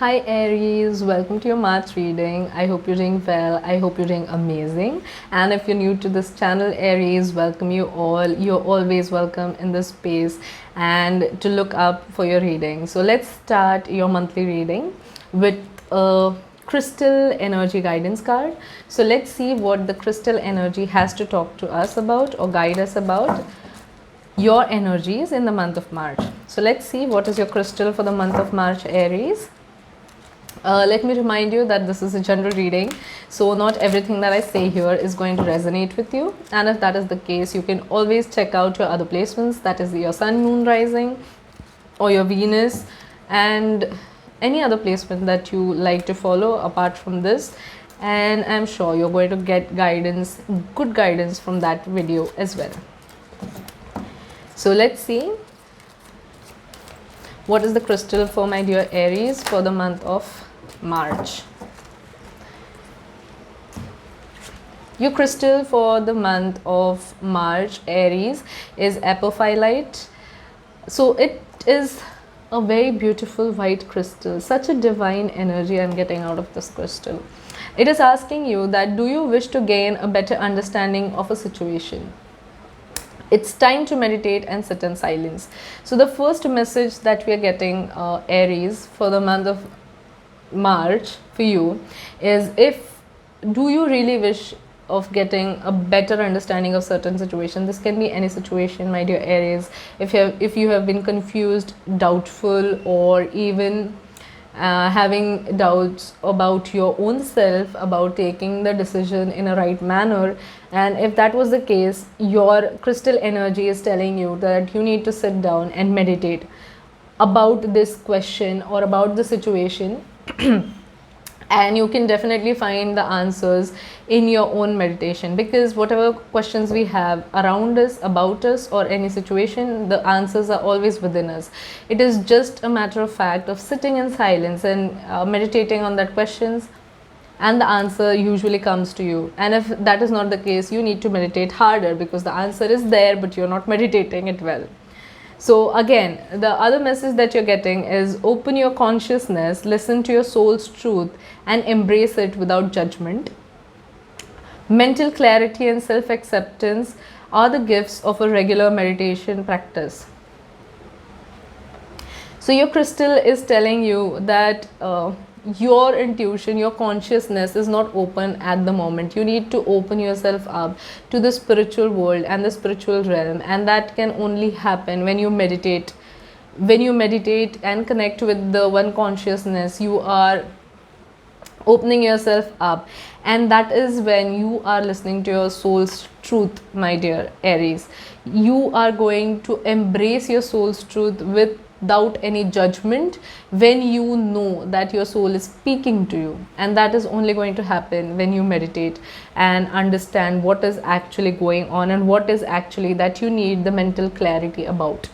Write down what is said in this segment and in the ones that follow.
Hi Aries, welcome to your March reading. I hope you're doing well. I hope you're doing amazing. And if you're new to this channel, Aries, welcome you all. You're always welcome in this space and to look up for your reading. So let's start your monthly reading with a crystal energy guidance card. So let's see what the crystal energy has to talk to us about or guide us about your energies in the month of March. So let's see what is your crystal for the month of March, Aries. Let me remind you that this is a general reading, so not everything that I say here is going to resonate with you, and if that is the case, you can always check out your other placements, that is your sun, moon, rising, or your Venus, and any other placement that you like to follow apart from this, and I'm sure you're going to get guidance, good guidance from that video as well. So let's see what is the crystal for my dear Aries for the month of March. Your crystal for the month of March, Aries, is apophyllite. So it is a very beautiful white crystal, such a divine energy I'm getting out of this crystal. It is asking you that, do you wish to gain a better understanding of a situation? It's time to meditate and sit in silence. So the first message that we are getting, Aries, for the month of March for you is, do you really wish of getting a better understanding of certain situation? This can be any situation, my dear Aries. If you have been confused, doubtful, or even having doubts about your own self, about taking the decision in a right manner, and if that was the case, your crystal energy is telling you that you need to sit down and meditate about this question or about the situation. And you can definitely find the answers in your own meditation, because whatever questions we have around us, about us, or any situation, the answers are always within us. It is just a matter of fact of sitting in silence and meditating on that questions, and the answer usually comes to you. And if that is not the case, you need to meditate harder, because the answer is there but you're not meditating it well. So again, the other message that you're getting is, open your consciousness, listen to your soul's truth, and embrace it without judgment. Mental clarity and self-acceptance are the gifts of a regular meditation practice. So your crystal is telling you that your intuition, your consciousness is not open at the moment. You need to open yourself up to the spiritual world and the spiritual realm, and that can only happen when you meditate. When you meditate and connect with the one consciousness, you are opening yourself up, and that is when you are listening to your soul's truth, my dear Aries. You are going to embrace your soul's truth without any judgment, when you know that your soul is speaking to you, and that is only going to happen when you meditate and understand what is actually going on and what is actually that you need the mental clarity about.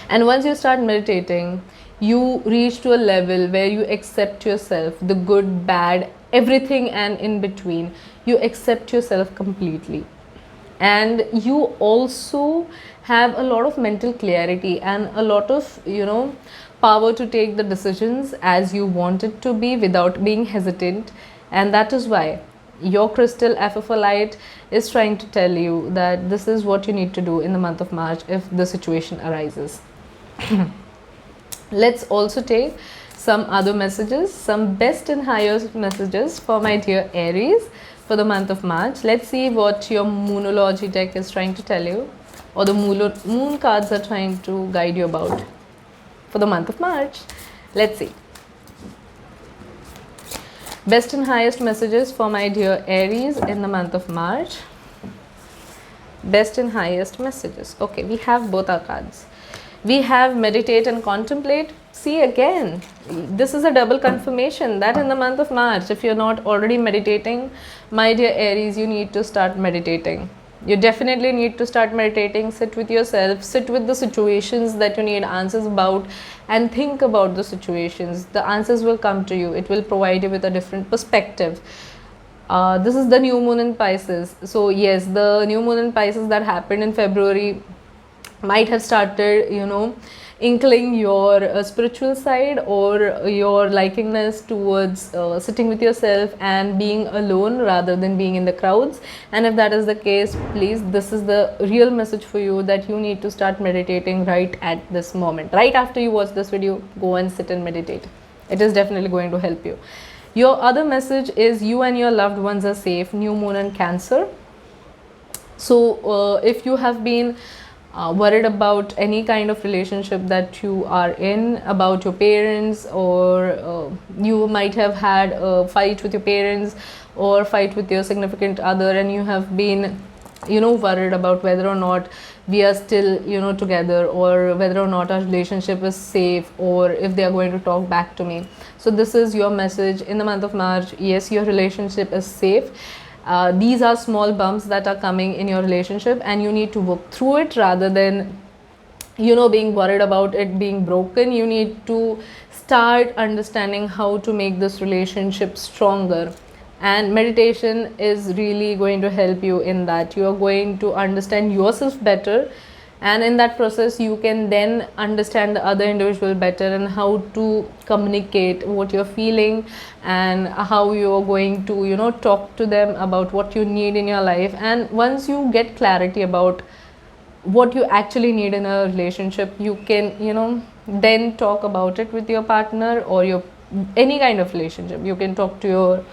And once you start meditating, you reach to a level where you accept yourself, the good, bad, everything and in between. You accept yourself completely, and you also have a lot of mental clarity and a lot of power to take the decisions as you want it to be without being hesitant. And that is why your crystal apophyllite is trying to tell you that this is what you need to do in the month of March if the situation arises. Let's also take some other messages, some best and highest messages for my dear Aries for the month of March. Let's see what your numerology deck is trying to tell you, or the moon cards are trying to guide you about for the month of March. Let's see. Best and highest messages for my dear Aries in the month of March. Best and highest messages. Okay, we have both our cards. We have meditate and contemplate. See, again, this is a double confirmation that in the month of March, if you're not already meditating, my dear Aries, you need to start meditating. You definitely need to start meditating. Sit with yourself, sit with the situations that you need answers about, and think about the situations. The answers will come to you. It will provide you with a different perspective. This is the new moon in Pisces. So yes, the new moon in Pisces that happened in February might have started inkling your spiritual side, or your likingness towards sitting with yourself and being alone rather than being in the crowds. And if that is the case, please, this is the real message for you, that you need to start meditating right at this moment. Right after you watch this video, go and sit and meditate. It is definitely going to help you. Your other message is you and your loved ones are safe. New moon and Cancer. So if you have been worried about any kind of relationship that you are in, about your parents, or you might have had a fight with your parents or fight with your significant other, and you have been worried about whether or not we are still together, or whether or not our relationship is safe, or if they are going to talk back to me. So this is your message in the month of March. Yes, your relationship is safe. These are small bumps that are coming in your relationship, and you need to work through it rather than being worried about it being broken. You need to start understanding how to make this relationship stronger, and meditation is really going to help you in that. You are going to understand yourself better, and in that process you can then understand the other individual better, and how to communicate what you're feeling, and how you're going to talk to them about what you need in your life. And once you get clarity about what you actually need in a relationship, you can then talk about it with your partner, or your any kind of relationship. You can talk to your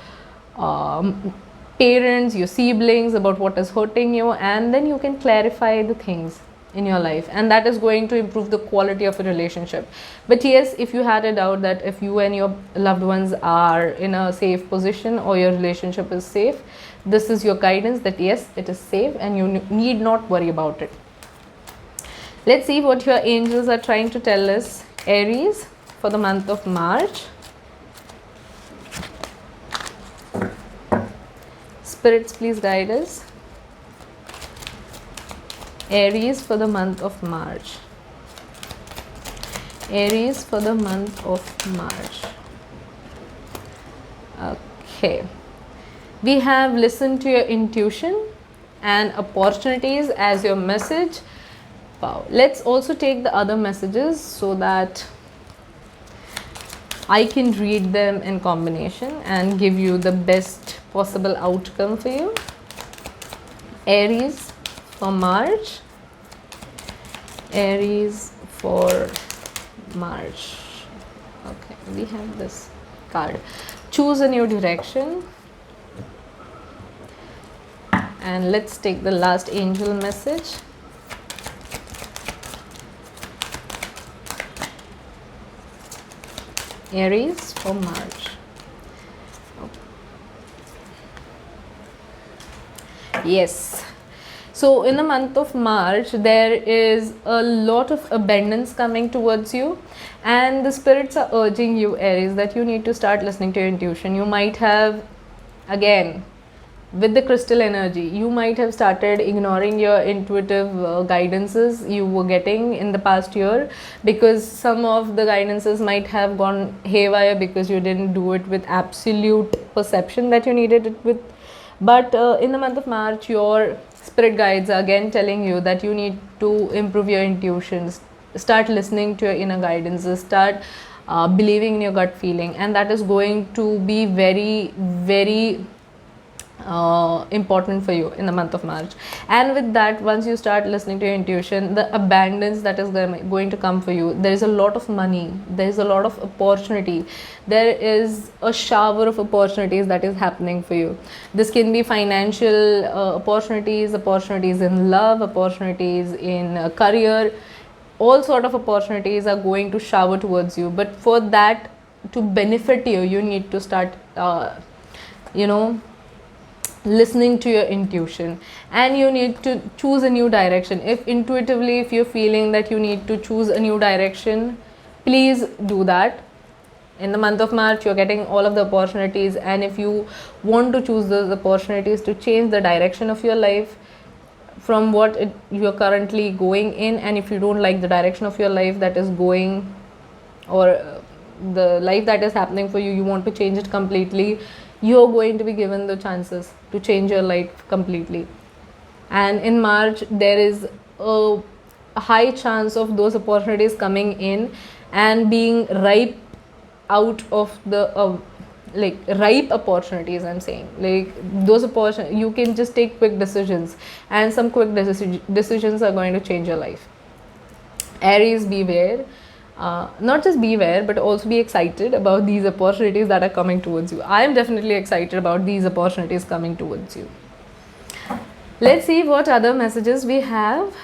parents, your siblings, about what is hurting you, and then you can clarify the things in your life, and that is going to improve the quality of a relationship. But yes, if you had a doubt that if you and your loved ones are in a safe position, or your relationship is safe, this is your guidance that yes, it is safe and you need not worry about it. Let's see what your angels are trying to tell us, Aries, for the month of March. Spirits, please guide us. Aries for the month of March. Aries for the month of March. Okay. We have listened to your intuition and opportunities as your message. Wow. Let's also take the other messages so that I can read them in combination and give you the best possible outcome for you. Aries for March. Aries for March. Okay, we have this card. Choose a new direction. And let's take the last angel message. Aries for March. Yes. So in the month of March, there is a lot of abundance coming towards you, and the spirits are urging you, Aries, that you need to start listening to your intuition. You might have, again, with the crystal energy, you might have started ignoring your intuitive guidances you were getting in the past year, because some of the guidances might have gone haywire because you didn't do it with absolute perception that you needed it with. But in the month of March, your spirit guides are again telling you that you need to improve your intuitions, start listening to your inner guidances, start believing in your gut feeling, and that is going to be very, very important for you in the month of March. And with that, once you start listening to your intuition, the abundance that is going to come for you, there is a lot of money, there is a lot of opportunity, there is a shower of opportunities that is happening for you. This can be financial opportunities, opportunities in love, opportunities in career. All sort of opportunities are going to shower towards you, but for that to benefit you, you need to start listening to your intuition, and you need to choose a new direction. If intuitively, if you're feeling that you need to choose a new direction, please do that. In the month of March, you're getting all of the opportunities, and if you want to choose those opportunities to change the direction of your life from what you're currently going in, and if you don't like the direction of your life that is going, or the life that is happening for you, you want to change it completely, you're going to be given the chances to change your life completely. And in March, there is a a high chance of those opportunities coming in and being ripe out of the like ripe opportunities. I'm saying, like, those opportunities, you can just take quick decisions, and some quick decisions are going to change your life. Aries, beware. Not just beware, but also be excited about these opportunities that are coming towards you. I am definitely excited about these opportunities coming towards you. Let's see what other messages we have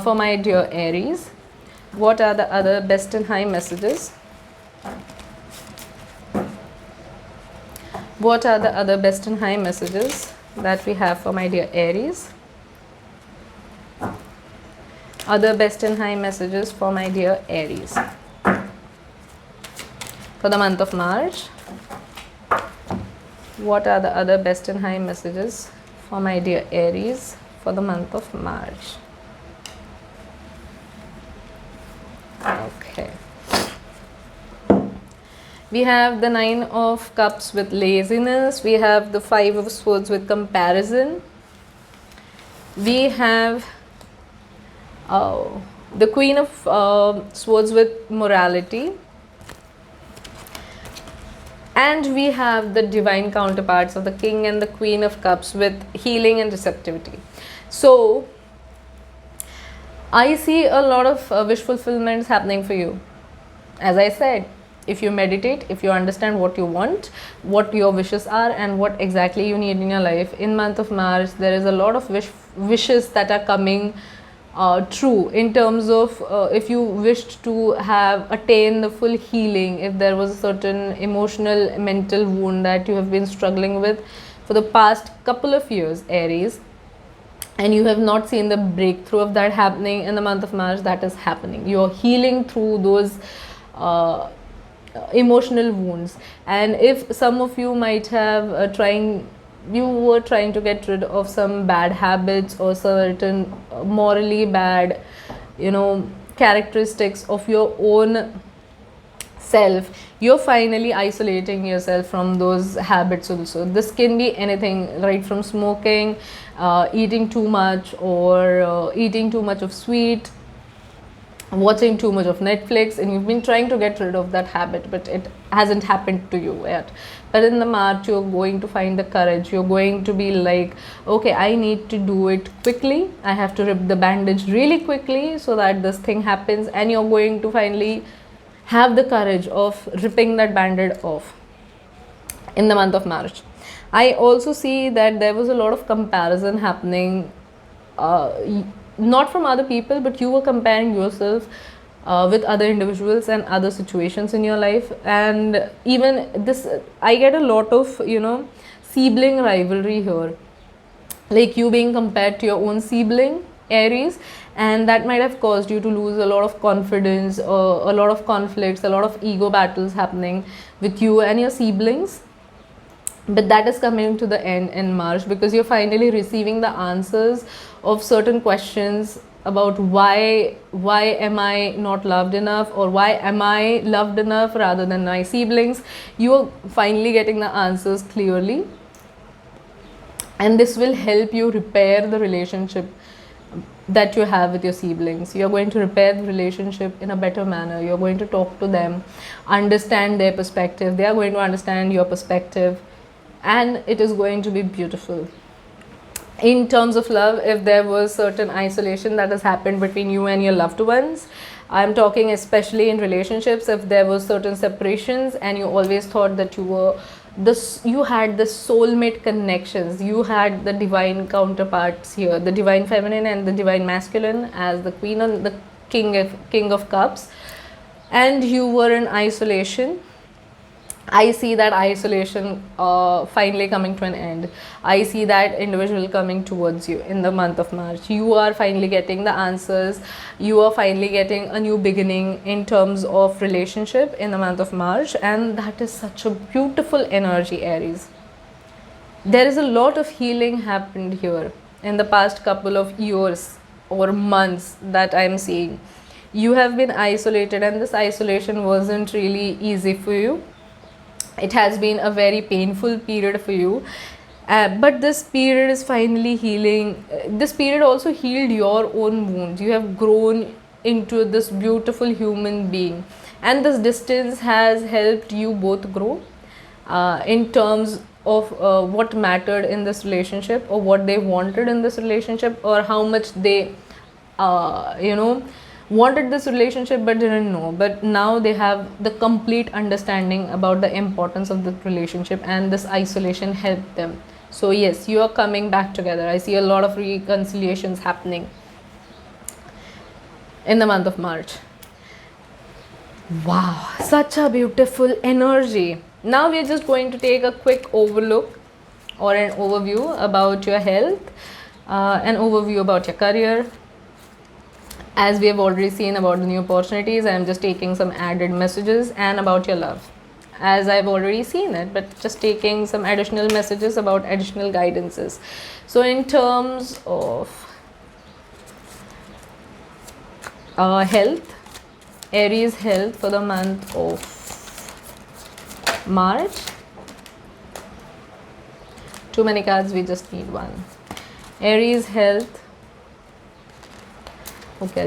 for my dear Aries. What are the other best and high messages? What are the other best and high messages that we have for my dear Aries? Other best and high messages for my dear Aries for the month of March. What are the other best and high messages for my dear Aries for the month of March? Okay. We have the 9 of Cups with laziness. We have the 5 of Swords with comparison. We have the Queen of Swords with morality. And we have the divine counterparts of the King and the Queen of Cups with healing and receptivity. So, I see a lot of wish fulfillments happening for you. As I said, if you meditate, if you understand what you want, what your wishes are, and what exactly you need in your life, in month of March, there is a lot of wishes that are coming true, in terms of if you wished to have attain the full healing, if there was a certain emotional, mental wound that you have been struggling with for the past couple of years, Aries, and you have not seen the breakthrough of that happening in the month of March, that is happening. You are healing through those emotional wounds. And if some of you might have you were trying to get rid of some bad habits or certain morally bad, characteristics of your own self, you're finally isolating yourself from those habits also. This can be anything, right from smoking, eating too much, or eating too much of sweet, watching too much of Netflix, and you've been trying to get rid of that habit, but it hasn't happened to you yet. But in the March, you're going to find the courage. You're going to be like, okay, I need to do it quickly. I have to rip the bandage really quickly so that this thing happens, and you're going to finally have the courage of ripping that bandage off in the month of March. I also see that there was a lot of comparison happening, not from other people, but you were comparing yourself with other individuals and other situations in your life. And even this, I get a lot of sibling rivalry here, like you being compared to your own sibling, Aries, and that might have caused you to lose a lot of confidence, or a lot of conflicts, a lot of ego battles happening with you and your siblings. But that is coming to the end in March, because you're finally receiving the answers of certain questions about why am I not loved enough, or why am I loved enough rather than my siblings. You are finally getting the answers clearly, and this will help you repair the relationship that you have with your siblings. You're going to repair the relationship in a better manner. You're going to talk to them, understand their perspective, they are going to understand your perspective, and it is going to be beautiful. In terms of love, if there was certain isolation that has happened between you and your loved ones, I'm talking especially in relationships, if there was certain separations and you always thought that you had the soulmate connections, you had the divine counterparts here, the divine feminine and the divine masculine as the queen and the king of cups, and you were in isolation, I see that isolation finally coming to an end. I see that individual coming towards you in the month of March. You are finally getting the answers. You are finally getting a new beginning in terms of relationship in the month of March, and that is such a beautiful energy, Aries. There is a lot of healing happened here in the past couple of years or months that I am seeing. You have been isolated, and this isolation wasn't really easy for you. It has been a very painful period for you, But this period is finally healing. This period also healed your own wounds. You have grown into this beautiful human being, and this distance has helped you both grow in terms of what mattered in this relationship, or what they wanted in this relationship, or how much they wanted this relationship but didn't know. But now they have the complete understanding about the importance of the relationship, and this isolation helped them. So yes, you are coming back together. I see a lot of reconciliations happening in the month of March. Wow, such a beautiful energy. Now we are just going to take a quick overlook or an overview about your health, an overview about your career. As we have already seen about the new opportunities, I am just taking some added messages, and about your love, as I've already seen it, but just taking some additional messages about additional guidances. So in terms of health, Aries health for the month of March. Too many cards, we just need one. Aries health. Okay,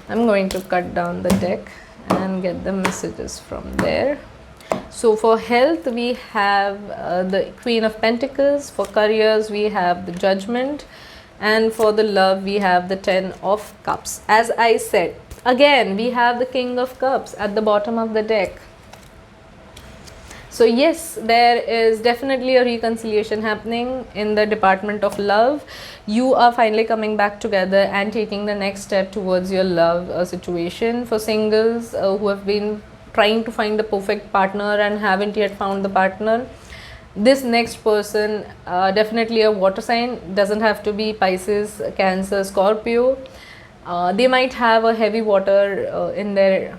I'm going to cut down the deck and get the messages from there. So for health, we have the Queen of Pentacles. For careers, we have the Judgment. And for the love, we have the 10 of Cups. As I said, again, we have the King of Cups at the bottom of the deck. So yes, there is definitely a reconciliation happening in the department of love. You are finally coming back together and taking the next step towards your love situation. For singles who have been trying to find the perfect partner and haven't yet found the partner, this next person, definitely a water sign, doesn't have to be Pisces, Cancer, Scorpio. They might have a heavy water in their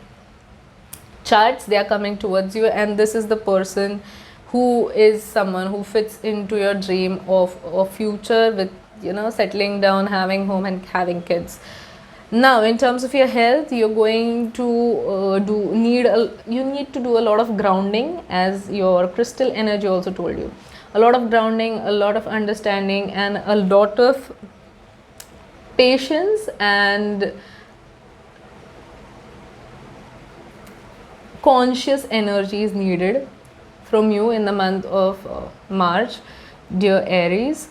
charts. They are coming towards you, and this is the person who is someone who fits into your dream of a future with, settling down, having home and having kids. Now in terms of your health, you're going to you need to do a lot of grounding, as your crystal energy also told you. A lot of grounding, a lot of understanding, and a lot of patience and conscious energy is needed from you in the month of March, dear Aries.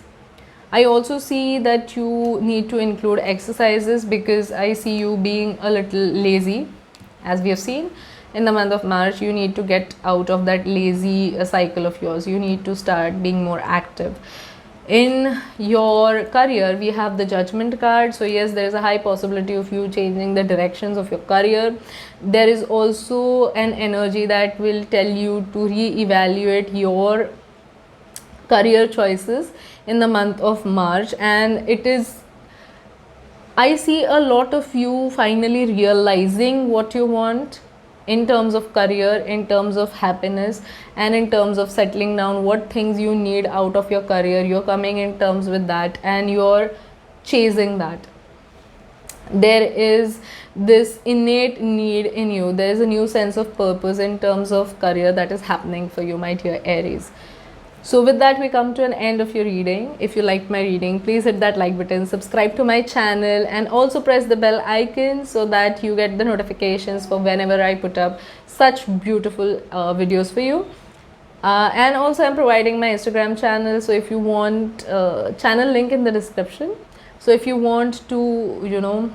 I also see that you need to include exercises, because I see you being a little lazy. As we have seen, in the month of March, you need to get out of that lazy cycle of yours. You need to start being more active. In your career, we have the Judgment card. So yes, there is a high possibility of you changing the directions of your career. There is also an energy that will tell you to re-evaluate your career choices in the month of March. And I see a lot of you finally realizing what you want in terms of career, in terms of happiness, and in terms of settling down, what things you need out of your career. You're coming in terms with that, and you're chasing that. There is this innate need in you. There is a new sense of purpose in terms of career that is happening for you, my dear Aries. So with that, we come to an end of your reading. If you liked my reading, please hit that like button, subscribe to my channel, and also press the bell icon so that you get the notifications for whenever I put up such beautiful videos for you. And also I'm providing my Instagram channel, so if you want channel link in the description. So if you want to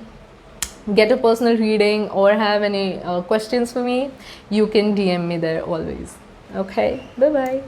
get a personal reading or have any questions for me, you can DM me there always. Okay, bye bye.